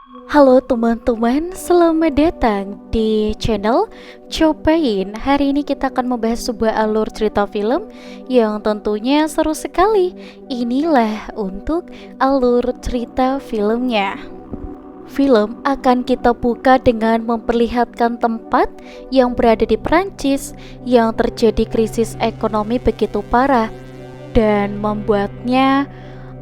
Halo teman-teman, selamat datang di channel Cobain. Hari ini kita akan membahas sebuah alur cerita film yang tentunya seru sekali. Inilah untuk alur cerita filmnya. Film akan kita buka dengan memperlihatkan tempat yang berada di Prancis yang terjadi krisis ekonomi begitu parah dan membuatnya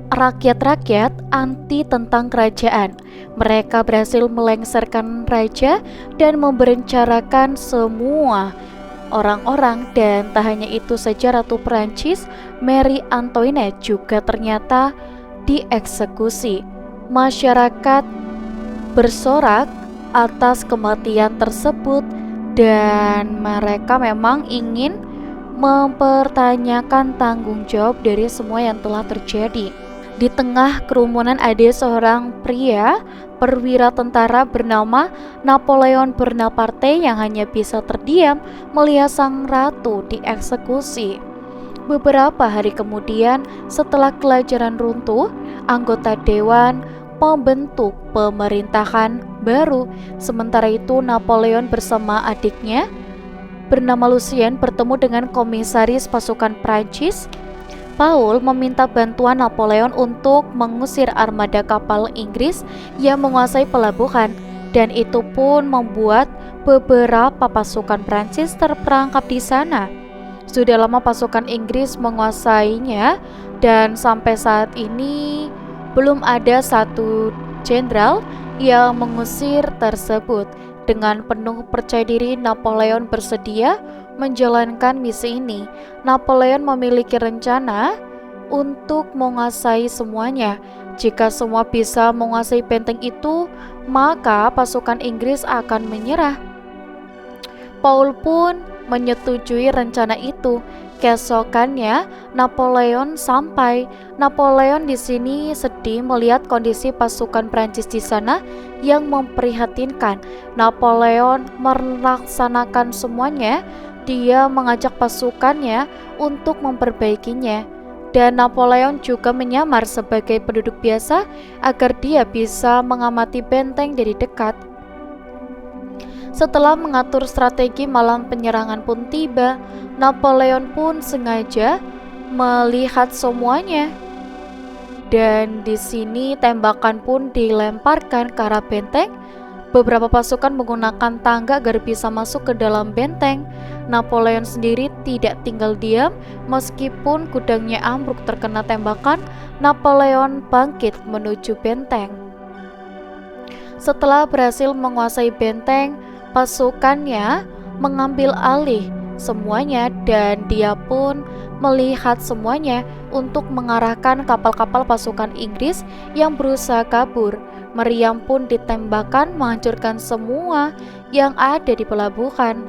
rakyat-rakyat anti tentang kerajaan. Mereka berhasil melengsarkan raja dan memberencanakan semua orang-orang, dan tak hanya itu saja, Ratu Prancis Marie Antoinette juga ternyata dieksekusi. Masyarakat bersorak atas kematian tersebut dan mereka memang ingin mempertanyakan tanggung jawab dari semua yang telah terjadi. Di tengah kerumunan ada seorang pria perwira tentara bernama Napoleon Bonaparte yang hanya bisa terdiam melihat sang ratu dieksekusi. Beberapa hari kemudian, setelah kerajaan runtuh, anggota dewan membentuk pemerintahan baru. Sementara itu, Napoleon bersama adiknya bernama Lucien bertemu dengan komisaris pasukan Prancis. Paul meminta bantuan Napoleon untuk mengusir armada kapal Inggris yang menguasai pelabuhan, dan itu pun membuat beberapa pasukan Prancis terperangkap di sana. Sudah lama pasukan Inggris menguasainya, dan sampai saat ini belum ada satu jenderal yang mengusir tersebut. Dengan penuh percaya diri, Napoleon bersedia menjalankan misi ini. Napoleon memiliki rencana untuk menguasai semuanya. Jika semua bisa menguasai benteng itu, maka pasukan Inggris akan menyerah. Paul pun menyetujui rencana itu. Keesokannya, Napoleon sampai. Napoleon di sini sedih melihat kondisi pasukan Prancis di sana yang memprihatinkan. Napoleon melaksanakan semuanya. Dia mengajak pasukannya untuk memperbaikinya, dan Napoleon juga menyamar sebagai penduduk biasa agar dia bisa mengamati benteng dari dekat. Setelah mengatur strategi, malam penyerangan pun tiba. Napoleon pun sengaja melihat semuanya, dan di sini tembakan pun dilemparkan ke arah benteng. Beberapa pasukan menggunakan tangga agar bisa masuk ke dalam benteng. Napoleon sendiri tidak tinggal diam. Meskipun gudangnya ambruk terkena tembakan, Napoleon bangkit menuju benteng. Setelah berhasil menguasai benteng, pasukannya mengambil alih semuanya, dan dia pun melihat semuanya untuk mengarahkan kapal-kapal pasukan Inggris yang berusaha kabur. Meriam pun ditembakkan menghancurkan semua yang ada di pelabuhan.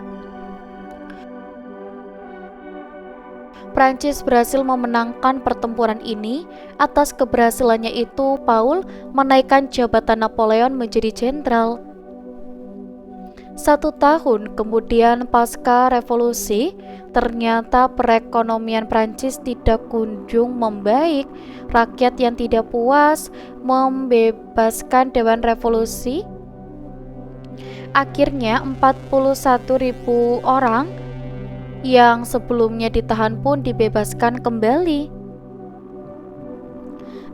Prancis berhasil memenangkan pertempuran ini. Atas keberhasilannya itu, Paul menaikkan jabatan Napoleon menjadi jenderal. 1 tahun kemudian pasca revolusi, ternyata perekonomian Prancis tidak kunjung membaik. Rakyat yang tidak puas membebaskan Dewan Revolusi. Akhirnya 41.000 orang yang sebelumnya ditahan pun dibebaskan kembali.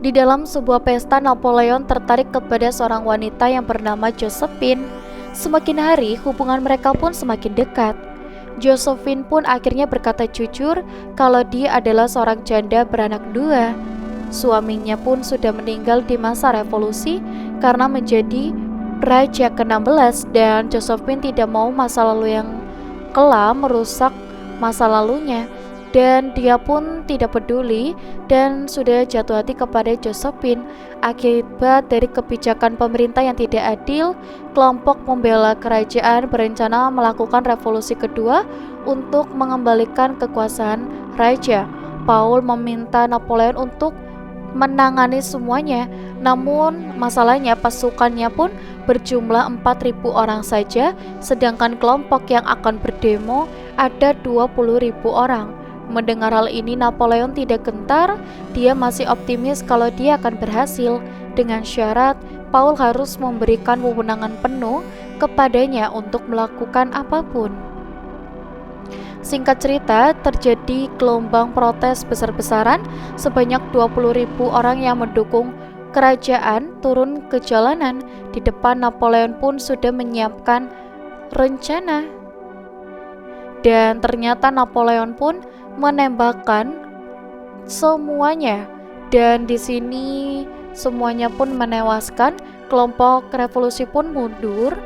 Di dalam sebuah pesta, Napoleon tertarik kepada seorang wanita yang bernama Josephine. Semakin hari hubungan mereka pun semakin dekat. Josephine pun akhirnya berkata jujur kalau dia adalah seorang janda beranak 2. Suaminya pun sudah meninggal di masa revolusi karena menjadi raja ke-16, dan Josephine tidak mau masa lalu yang kelam merusak masa lalunya, dan dia pun tidak peduli dan sudah jatuh hati kepada Josephine. Akibat dari kebijakan pemerintah yang tidak adil, kelompok pembela kerajaan berencana melakukan revolusi kedua untuk mengembalikan kekuasaan raja. Paul meminta Napoleon untuk menangani semuanya, namun masalahnya pasukannya pun berjumlah 4.000 orang saja, sedangkan kelompok yang akan berdemo ada 20.000 orang. Mendengar hal ini, Napoleon tidak gentar. Dia masih optimis kalau dia akan berhasil, dengan syarat Paul harus memberikan wewenangan penuh kepadanya untuk melakukan apapun. Singkat cerita, terjadi gelombang protes besar-besaran. Sebanyak 20.000 orang yang mendukung kerajaan turun ke jalanan. Di depan, Napoleon pun sudah menyiapkan rencana. Dan ternyata Napoleon pun menembakkan semuanya. Dan di sini semuanya pun menewaskan. Kelompok revolusi pun mundur.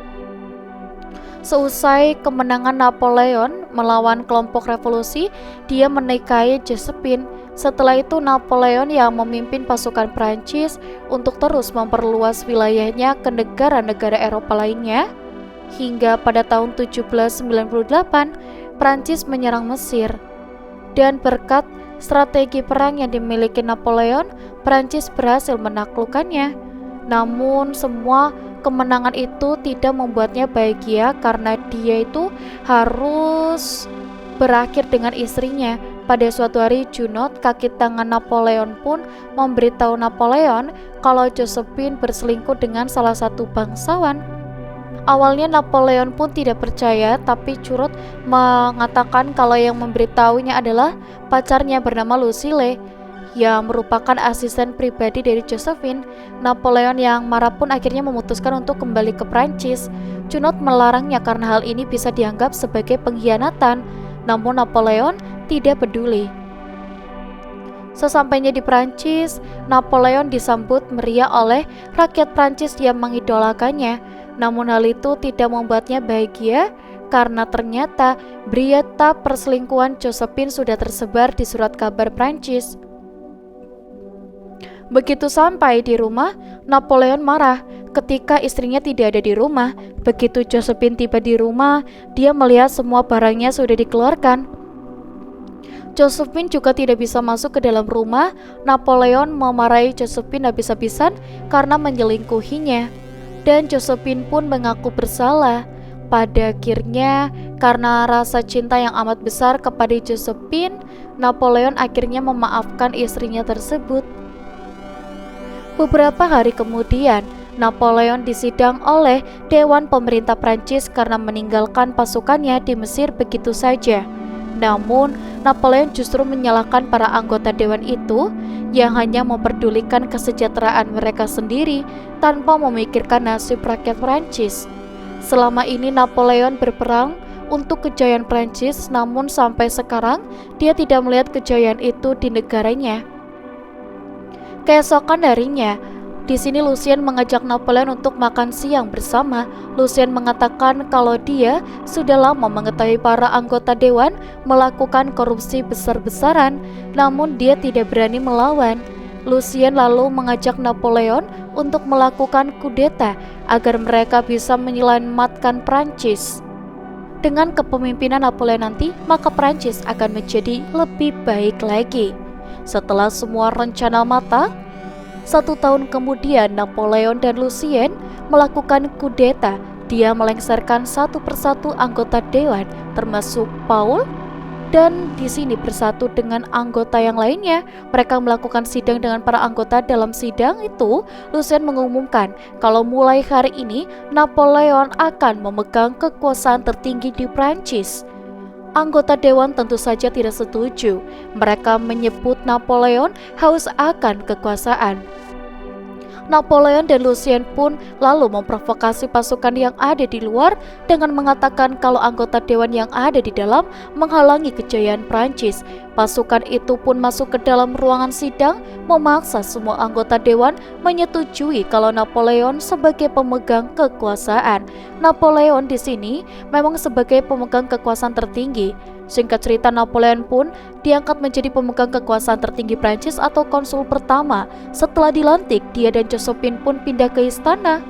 Seusai kemenangan Napoleon melawan kelompok revolusi, dia menikahi Josephine. Setelah itu Napoleon yang memimpin pasukan Prancis untuk terus memperluas wilayahnya ke negara-negara Eropa lainnya. Hingga pada tahun 1798, Prancis menyerang Mesir. Dan berkat strategi perang yang dimiliki Napoleon, Prancis berhasil menaklukkannya. Namun semua kemenangan itu tidak membuatnya bahagia karena dia itu harus berakhir dengan istrinya. Pada suatu hari, Junot, kaki tangan Napoleon pun memberitahu Napoleon kalau Josephine berselingkuh dengan salah satu bangsawan. Awalnya Napoleon pun tidak percaya, tapi Junot mengatakan kalau yang memberitahunya adalah pacarnya bernama Lucile, yang merupakan asisten pribadi dari Josephine. Napoleon yang marah pun akhirnya memutuskan untuk kembali ke Prancis. Junot melarangnya karena hal ini bisa dianggap sebagai pengkhianatan. Namun Napoleon tidak peduli. Sesampainya di Prancis, Napoleon disambut meriah oleh rakyat Prancis yang mengidolakannya. Namun hal itu tidak membuatnya bahagia karena ternyata berita perselingkuhan Josephine sudah tersebar di surat kabar Prancis. Begitu sampai di rumah, Napoleon marah ketika istrinya tidak ada di rumah. Begitu Josephine tiba di rumah, dia melihat semua barangnya sudah dikeluarkan. Josephine juga tidak bisa masuk ke dalam rumah. Napoleon memarahi Josephine habis-habisan karena menyelingkuhinya. Dan Josephine pun mengaku bersalah. Pada akhirnya, karena rasa cinta yang amat besar kepada Josephine, Napoleon akhirnya memaafkan istrinya tersebut. Beberapa hari kemudian, Napoleon disidang oleh Dewan Pemerintah Prancis karena meninggalkan pasukannya di Mesir begitu saja. Namun, Napoleon justru menyalahkan para anggota dewan itu yang hanya memperdulikan kesejahteraan mereka sendiri tanpa memikirkan nasib rakyat Prancis. Selama ini Napoleon berperang untuk kejayaan Prancis, namun sampai sekarang dia tidak melihat kejayaan itu di negaranya. Keesokan harinya, di sini Lucien mengajak Napoleon untuk makan siang bersama. Lucien mengatakan kalau dia sudah lama mengetahui para anggota dewan melakukan korupsi besar-besaran, namun dia tidak berani melawan. Lucien lalu mengajak Napoleon untuk melakukan kudeta agar mereka bisa menyelamatkan Prancis. Dengan kepemimpinan Napoleon nanti, maka Prancis akan menjadi lebih baik lagi. Setelah semua rencana matang, 1 tahun kemudian Napoleon dan Lucien melakukan kudeta. Dia melengsarkan satu persatu anggota dewan, termasuk Paul, dan di sini bersatu dengan anggota yang lainnya. Mereka melakukan sidang dengan para anggota. Dalam sidang itu, Lucien mengumumkan kalau mulai hari ini Napoleon akan memegang kekuasaan tertinggi di Prancis. Anggota dewan tentu saja tidak setuju. Mereka menyebut Napoleon haus akan kekuasaan. Napoleon dan Lucien pun lalu memprovokasi pasukan yang ada di luar dengan mengatakan kalau anggota dewan yang ada di dalam menghalangi kejayaan Prancis. Pasukan itu pun masuk ke dalam ruangan sidang, memaksa semua anggota dewan menyetujui kalau Napoleon sebagai pemegang kekuasaan. Napoleon di sini memang sebagai pemegang kekuasaan tertinggi. Singkat cerita, Napoleon pun diangkat menjadi pemegang kekuasaan tertinggi Prancis atau konsul pertama. Setelah dilantik, dia dan Josephine pun pindah ke istana.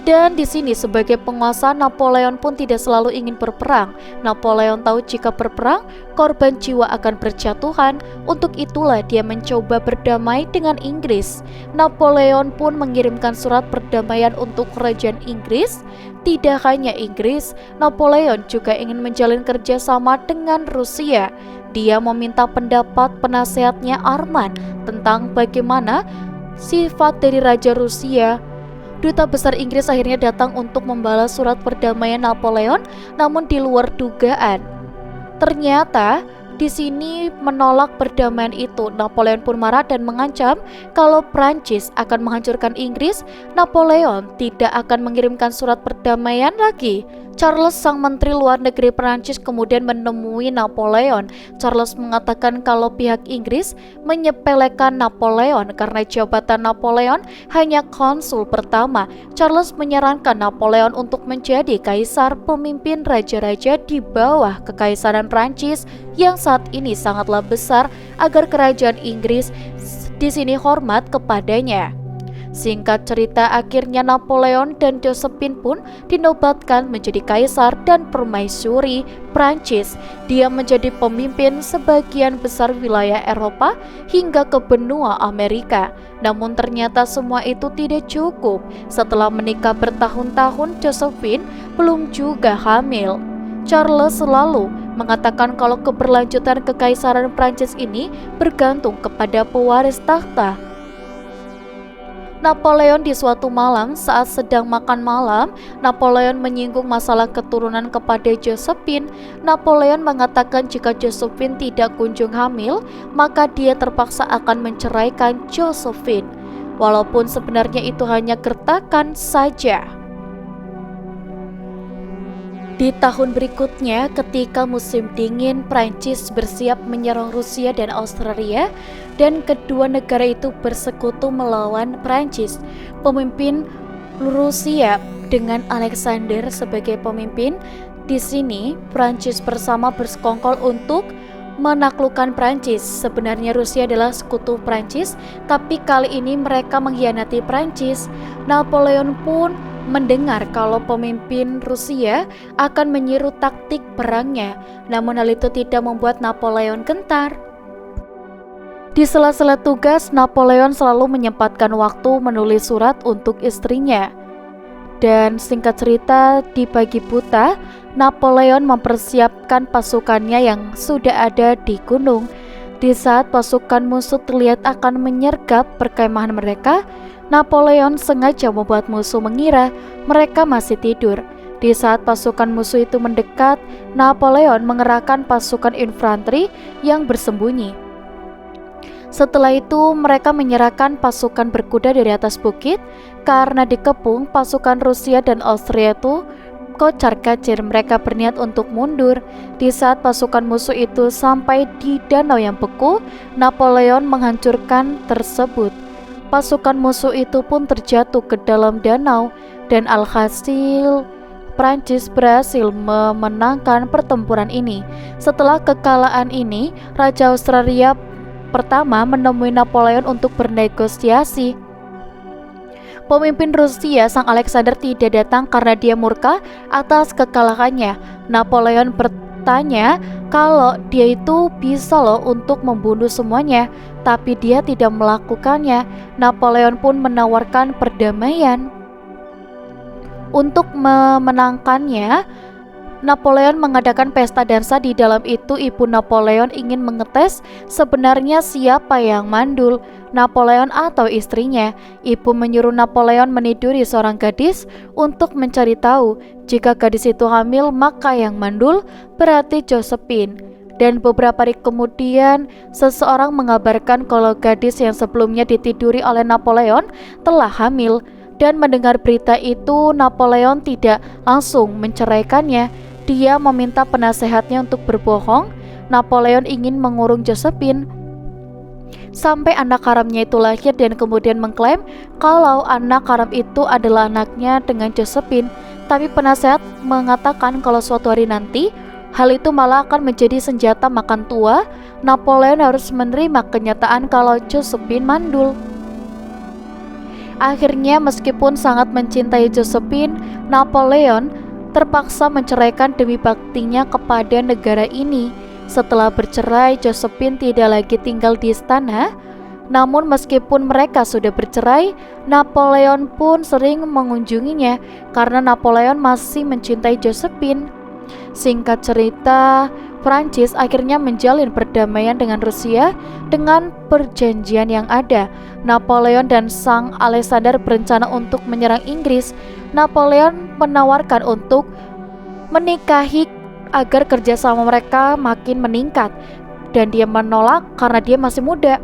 Dan di sini sebagai penguasa, Napoleon pun tidak selalu ingin berperang. Napoleon tahu jika berperang, korban jiwa akan berjatuhan. Untuk itulah dia mencoba berdamai dengan Inggris. Napoleon pun mengirimkan surat perdamaian untuk kerajaan Inggris. Tidak hanya Inggris, Napoleon juga ingin menjalin kerjasama dengan Rusia. Dia meminta pendapat penasehatnya Arman tentang bagaimana sifat dari Raja Rusia. Duta besar Inggris akhirnya datang untuk membalas surat perdamaian Napoleon, namun di luar dugaan. Ternyata di sini menolak perdamaian itu. Napoleon pun marah dan mengancam kalau Prancis akan menghancurkan Inggris, Napoleon tidak akan mengirimkan surat perdamaian lagi. Charles, sang menteri luar negeri Prancis, kemudian menemui Napoleon. Charles mengatakan kalau pihak Inggris menyepelekan Napoleon karena jabatan Napoleon hanya konsul pertama. Charles menyarankan Napoleon untuk menjadi kaisar, pemimpin raja-raja di bawah kekaisaran Prancis yang saat ini sangatlah besar, agar kerajaan Inggris di sini hormat kepadanya. Singkat cerita, akhirnya Napoleon dan Josephine pun dinobatkan menjadi kaisar dan permaisuri Prancis. Dia menjadi pemimpin sebagian besar wilayah Eropa hingga ke benua Amerika. Namun ternyata semua itu tidak cukup. Setelah menikah bertahun-tahun, Josephine belum juga hamil. Charles selalu mengatakan kalau keberlanjutan kekaisaran Prancis ini bergantung kepada pewaris takhta. Napoleon di suatu malam saat sedang makan malam, Napoleon menyinggung masalah keturunan kepada Josephine. Napoleon mengatakan jika Josephine tidak kunjung hamil, maka dia terpaksa akan menceraikan Josephine. Walaupun sebenarnya itu hanya gertakan saja. Di tahun berikutnya, ketika musim dingin, Prancis bersiap menyerang Rusia dan Austria, dan kedua negara itu bersekutu melawan Prancis. Pemimpin Rusia dengan Alexander sebagai pemimpin. Di sini, Prancis bersama bersekongkol untuk menaklukkan Prancis. Sebenarnya Rusia adalah sekutu Prancis, tapi kali ini mereka mengkhianati Prancis. Napoleon pun mendengar kalau pemimpin Rusia akan menyiru taktik perangnya, namun hal itu tidak membuat Napoleon gentar. Di sela-sela tugas, Napoleon selalu menyempatkan waktu menulis surat untuk istrinya. Dan singkat cerita, di pagi buta, Napoleon mempersiapkan pasukannya yang sudah ada di gunung. Di saat pasukan musuh terlihat akan menyergap perkemahan mereka, Napoleon sengaja membuat musuh mengira mereka masih tidur. Di saat pasukan musuh itu mendekat, Napoleon mengerahkan pasukan infanteri yang bersembunyi. Setelah itu, mereka menyerahkan pasukan berkuda dari atas bukit. Karena dikepung, pasukan Rusia dan Austria itu kocar-kacir. Mereka berniat untuk mundur. Di saat pasukan musuh itu sampai di danau yang beku, Napoleon menghancurkan tersebut. Pasukan musuh itu pun terjatuh ke dalam danau, dan alhasil Prancis berhasil memenangkan pertempuran ini. Setelah kekalahan ini, Raja Austria pertama menemui Napoleon untuk bernegosiasi. Pemimpin Rusia, sang Alexander, tidak datang karena dia murka atas kekalahannya. Napoleon bertanya kalau dia itu bisa loh untuk membunuh semuanya, tapi dia tidak melakukannya. Napoleon pun menawarkan perdamaian. Untuk memenangkannya, Napoleon mengadakan pesta dansa. Di dalam itu, ibu Napoleon ingin mengetes sebenarnya siapa yang mandul, Napoleon atau istrinya. Ibu menyuruh Napoleon meniduri seorang gadis untuk mencari tahu. Jika gadis itu hamil, maka yang mandul berarti Josephine. Dan beberapa hari kemudian, seseorang mengabarkan kalau gadis yang sebelumnya ditiduri oleh Napoleon telah hamil. Dan mendengar berita itu, Napoleon tidak langsung menceraikannya. Dia meminta penasehatnya untuk berbohong. Napoleon ingin mengurung Josephine sampai anak haramnya itu lahir, dan kemudian mengklaim kalau anak haram itu adalah anaknya dengan Josephine. Tapi penasehat mengatakan kalau suatu hari nanti hal itu malah akan menjadi senjata makan tua. Napoleon harus menerima kenyataan kalau Josephine mandul. Akhirnya, meskipun sangat mencintai Josephine, Napoleon terpaksa menceraikan demi baktinya kepada negara ini. Setelah bercerai, Josephine tidak lagi tinggal di istana. Namun meskipun mereka sudah bercerai, Napoleon pun sering mengunjunginya karena Napoleon masih mencintai Josephine. Singkat cerita, Prancis akhirnya menjalin perdamaian dengan Rusia dengan perjanjian yang ada. Napoleon dan Sang Alexander berencana untuk menyerang Inggris. Napoleon menawarkan untuk menikahi agar kerjasama mereka makin meningkat, dan dia menolak karena dia masih muda.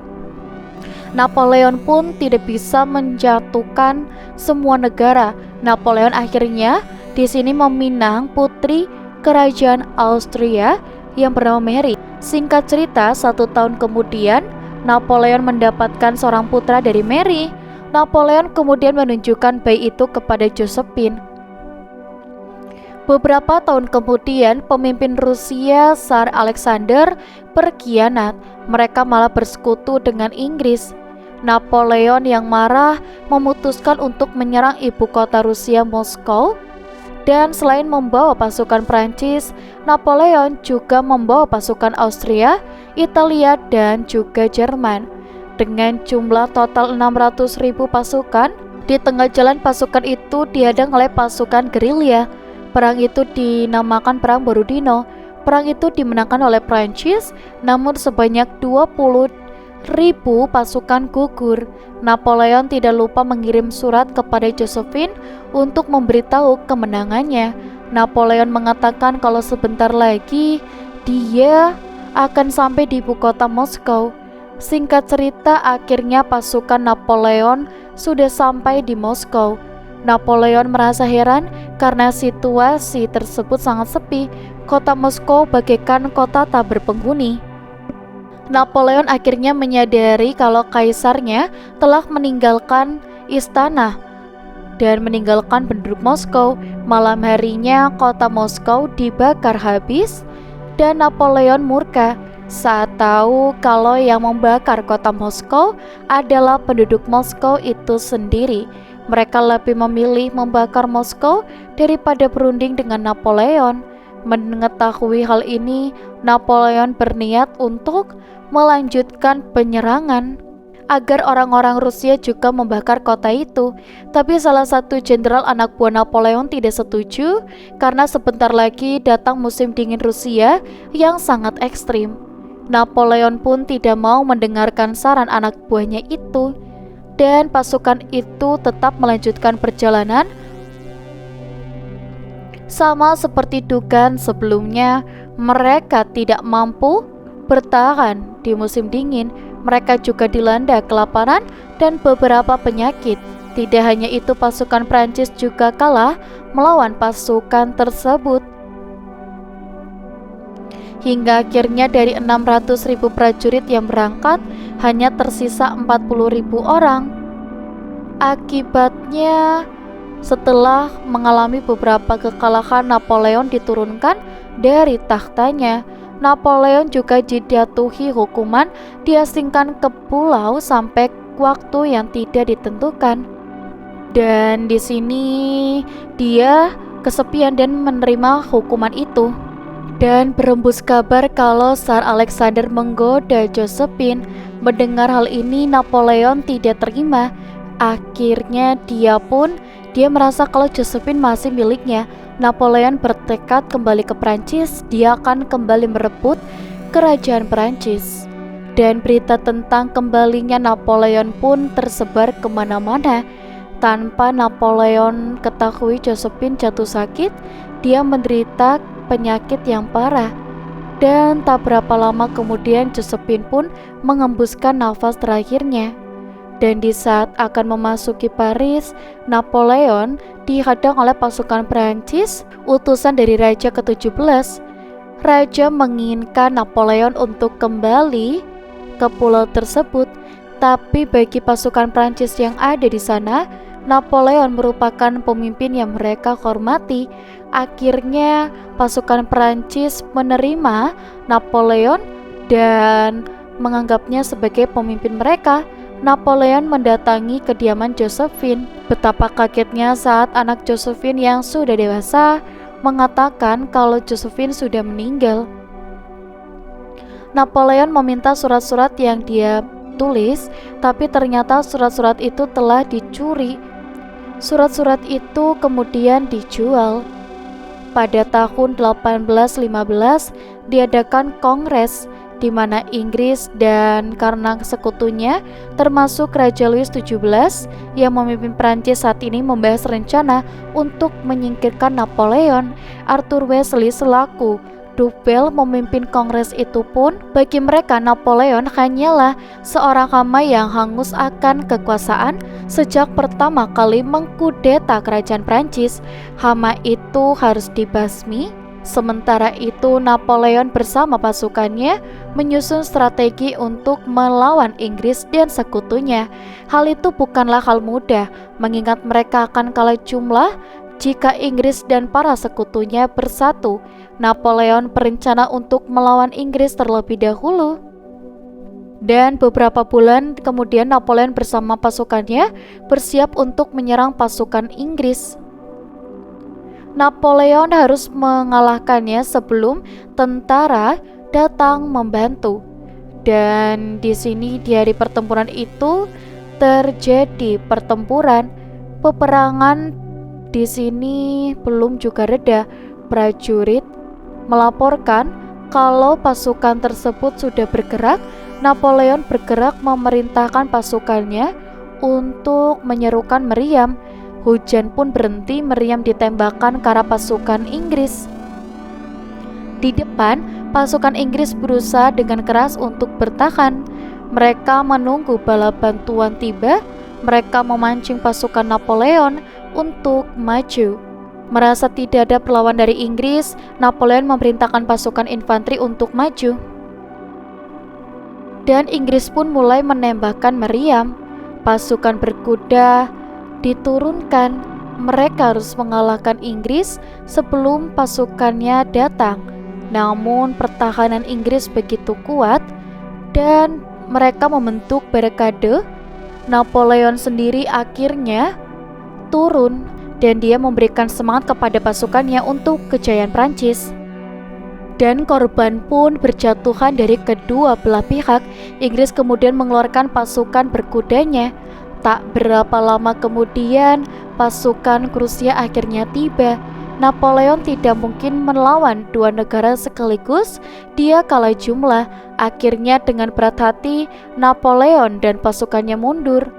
Napoleon pun tidak bisa menjatuhkan semua negara. Napoleon akhirnya di sini meminang putri kerajaan Austria yang bernama Mary. Singkat cerita, 1 tahun kemudian Napoleon mendapatkan seorang putra dari Mary. Napoleon kemudian menunjukkan bayi itu kepada Josephine. Beberapa tahun kemudian, pemimpin Rusia Tsar Alexander berkhianat. Mereka malah bersekutu dengan Inggris. Napoleon yang marah memutuskan untuk menyerang ibu kota Rusia, Moskow. Dan selain membawa pasukan Prancis, Napoleon juga membawa pasukan Austria, Italia, dan juga Jerman. Dengan jumlah total 600.000 pasukan, di tengah jalan pasukan itu dihadang oleh pasukan gerilya. Perang itu dinamakan Perang Borodino. Perang itu dimenangkan oleh Prancis, namun sebanyak 20.000 pasukan gugur. Napoleon tidak lupa mengirim surat kepada Josephine untuk memberitahu kemenangannya. Napoleon mengatakan kalau sebentar lagi dia akan sampai di ibu kota Moskow. Singkat cerita, akhirnya pasukan Napoleon sudah sampai di Moskow. Napoleon merasa heran karena situasi tersebut sangat sepi. Kota Moskow bagaikan kota tak berpenghuni. Napoleon akhirnya menyadari kalau kaisarnya telah meninggalkan istana dan meninggalkan penduduk Moskow. Malam harinya kota Moskow dibakar habis dan Napoleon murka saat tahu kalau yang membakar kota Moskow adalah penduduk Moskow itu sendiri. Mereka lebih memilih membakar Moskow daripada berunding dengan Napoleon. Mengetahui hal ini, Napoleon berniat untuk melanjutkan penyerangan agar orang-orang Rusia juga membakar kota itu. Tapi salah satu jenderal anak buah Napoleon tidak setuju karena sebentar lagi datang musim dingin Rusia yang sangat ekstrim. Napoleon pun tidak mau mendengarkan saran anak buahnya itu, dan pasukan itu tetap melanjutkan perjalanan. Sama seperti dugaan sebelumnya, mereka tidak mampu bertahan di musim dingin. Mereka juga dilanda kelaparan dan beberapa penyakit. Tidak hanya itu, pasukan Prancis juga kalah melawan pasukan tersebut. Hingga akhirnya dari 600.000 prajurit yang berangkat, hanya tersisa 40.000 orang. Akibatnya, setelah mengalami beberapa kekalahan, Napoleon diturunkan dari takhtanya. Napoleon juga dijatuhi hukuman diasingkan ke pulau sampai waktu yang tidak ditentukan. Dan di sini dia kesepian dan menerima hukuman itu. Dan berembus kabar kalau Tsar Alexander menggoda Josephine. Mendengar hal ini, Napoleon tidak terima. Akhirnya dia merasa kalau Josephine masih miliknya. Napoleon bertekad kembali ke Prancis. Dia akan kembali merebut kerajaan Prancis. Dan berita tentang kembalinya Napoleon pun tersebar kemana-mana. Tanpa Napoleon ketahui, Josephine jatuh sakit. Dia menderita penyakit yang parah. Dan tak berapa lama kemudian Josephine pun mengembuskan nafas terakhirnya. Dan di saat akan memasuki Paris, Napoleon dihadang oleh pasukan Prancis, utusan dari Raja ke-17. Raja menginginkan Napoleon untuk kembali ke pulau tersebut, tapi bagi pasukan Prancis yang ada di sana, Napoleon merupakan pemimpin yang mereka hormati. Akhirnya pasukan Prancis menerima Napoleon dan menganggapnya sebagai pemimpin mereka. Napoleon mendatangi kediaman Josephine. Betapa kagetnya saat anak Josephine yang sudah dewasa mengatakan kalau Josephine sudah meninggal. Napoleon meminta surat-surat yang dia tulis, tapi ternyata surat-surat itu telah dicuri. Surat-surat itu kemudian dijual. Pada tahun 1815, diadakan kongres di mana Inggris dan karena sekutunya termasuk Raja Louis XVII yang memimpin Prancis saat ini membahas rencana untuk menyingkirkan Napoleon. Arthur Wesley selaku Dufel memimpin kongres itu pun bagi mereka Napoleon hanyalah seorang hama yang hangus akan kekuasaan sejak pertama kali mengkudeta kerajaan Prancis. Hama itu harus dibasmi. Sementara itu Napoleon bersama pasukannya menyusun strategi untuk melawan Inggris dan sekutunya. Hal itu bukanlah hal mudah mengingat mereka akan kalah jumlah jika Inggris dan para sekutunya bersatu. Napoleon berencana untuk melawan Inggris terlebih dahulu. Dan beberapa bulan kemudian Napoleon bersama pasukannya bersiap untuk menyerang pasukan Inggris. Napoleon harus mengalahkannya sebelum tentara datang membantu. Dan di sini di hari pertempuran itu terjadi pertempuran. Peperangan di sini belum juga reda. Prajurit melaporkan kalau pasukan tersebut sudah bergerak. Napoleon bergerak memerintahkan pasukannya untuk menyerukan meriam. Hujan pun berhenti, meriam ditembakkan ke arah pasukan Inggris. Di depan, pasukan Inggris berusaha dengan keras untuk bertahan. Mereka menunggu bala bantuan tiba. Mereka memancing pasukan Napoleon untuk maju. Merasa tidak ada perlawan dari Inggris, Napoleon memerintahkan pasukan infanteri untuk maju. Dan Inggris pun mulai menembakkan meriam. Pasukan berkuda diturunkan. Mereka harus mengalahkan Inggris sebelum pasukannya datang. Namun pertahanan Inggris begitu kuat dan mereka membentuk barikade. Napoleon sendiri akhirnya turun dan dia memberikan semangat kepada pasukannya untuk kejayaan Prancis. Dan korban pun berjatuhan dari kedua belah pihak. Inggris kemudian mengeluarkan pasukan berkudanya. Tak berapa lama kemudian, pasukan Prusia akhirnya tiba. Napoleon tidak mungkin melawan dua negara sekaligus, dia kalah jumlah. Akhirnya dengan berat hati, Napoleon dan pasukannya mundur.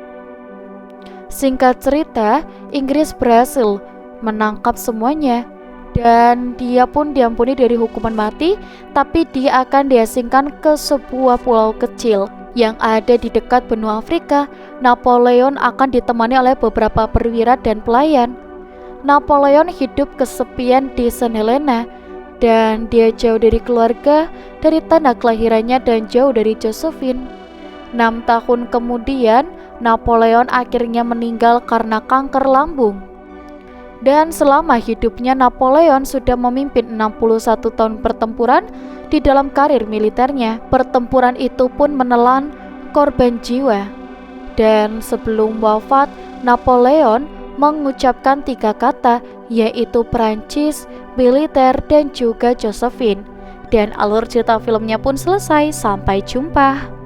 Singkat cerita, Inggris berhasil menangkap semuanya. Dan dia pun diampuni dari hukuman mati, tapi dia akan diasingkan ke sebuah pulau kecil yang ada di dekat benua Afrika. Napoleon akan ditemani oleh beberapa perwira dan pelayan. Napoleon hidup kesepian di Saint Helena dan dia jauh dari keluarga, dari tanah kelahirannya dan jauh dari Josephine. 6 tahun kemudian, Napoleon akhirnya meninggal karena kanker lambung. Dan selama hidupnya Napoleon sudah memimpin 61 tahun pertempuran di dalam karir militernya. Pertempuran itu pun menelan korban jiwa. Dan sebelum wafat, Napoleon mengucapkan 3 kata, yaitu Prancis, militer, dan juga Josephine. Dan alur cerita filmnya pun selesai. Sampai jumpa.